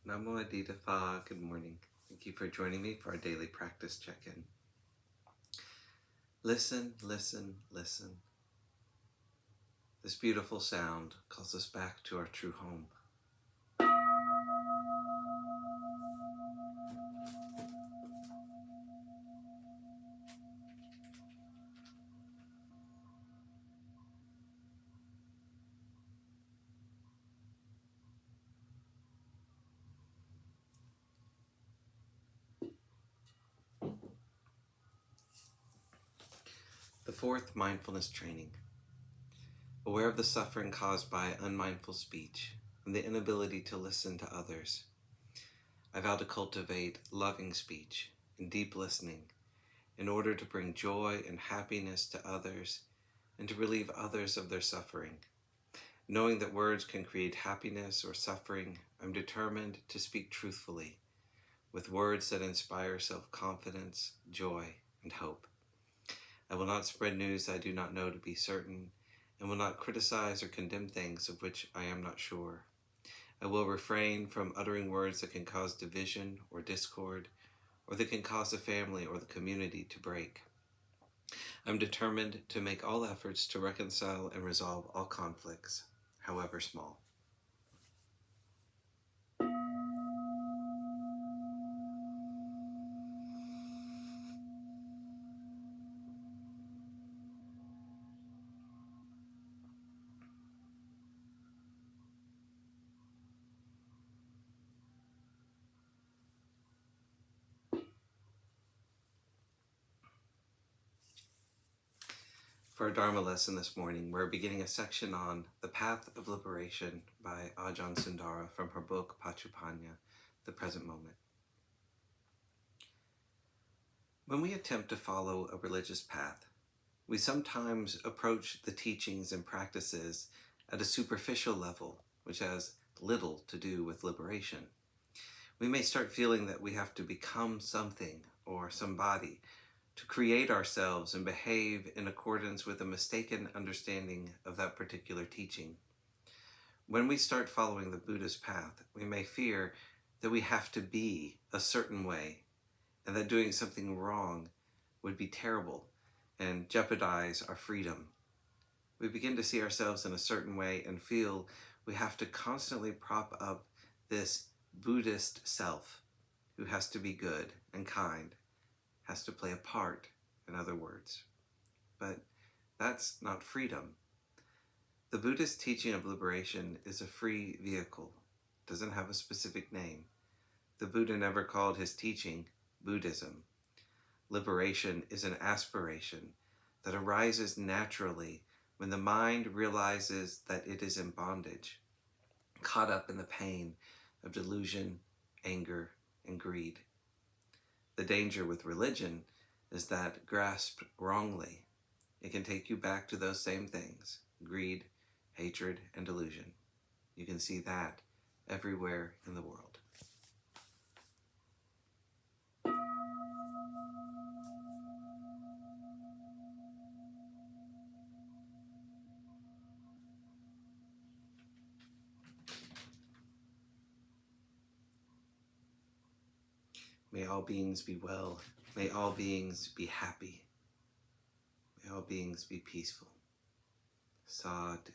Namo Adita Phat. Good morning. Thank you for joining me for our daily practice check-in. Listen, listen, listen. This beautiful sound calls us back to our true home. The fourth mindfulness training. Aware of the suffering caused by unmindful speech and the inability to listen to others, I vow to cultivate loving speech and deep listening in order to bring joy and happiness to others and to relieve others of their suffering. Knowing that words can create happiness or suffering, I'm determined to speak truthfully with words that inspire self-confidence, joy, and hope. I will not spread news I do not know to be certain, and will not criticize or condemn things of which I am not sure. I will refrain from uttering words that can cause division or discord, or that can cause the family or the community to break. I'm determined to make all efforts to reconcile and resolve all conflicts, however small. For our Dharma lesson this morning, we're beginning a section on The Path of Liberation by Ajahn Sundara from her book Paccuppanna, The Present Moment. When we attempt to follow a religious path, we sometimes approach the teachings and practices at a superficial level, which has little to do with liberation. We may start feeling that we have to become something or somebody to create ourselves and behave in accordance with a mistaken understanding of that particular teaching. When we start following the Buddhist path, we may fear that we have to be a certain way and that doing something wrong would be terrible and jeopardize our freedom. We begin to see ourselves in a certain way and feel we have to constantly prop up this Buddhist self who has to be good and kind, has to play a part, in other words. But that's not freedom. The Buddhist teaching of liberation is a free vehicle, doesn't have a specific name. The Buddha never called his teaching Buddhism. Liberation is an aspiration that arises naturally when the mind realizes that it is in bondage, caught up in the pain of delusion, anger, and greed. The danger with religion is that, grasped wrongly, it can take you back to those same things: greed, hatred, and delusion. You can see that everywhere in the world. May all beings be well. May all beings be happy. May all beings be peaceful. Sadhu,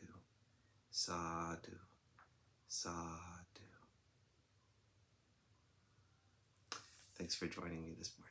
sadhu, sadhu. Thanks for joining me this morning.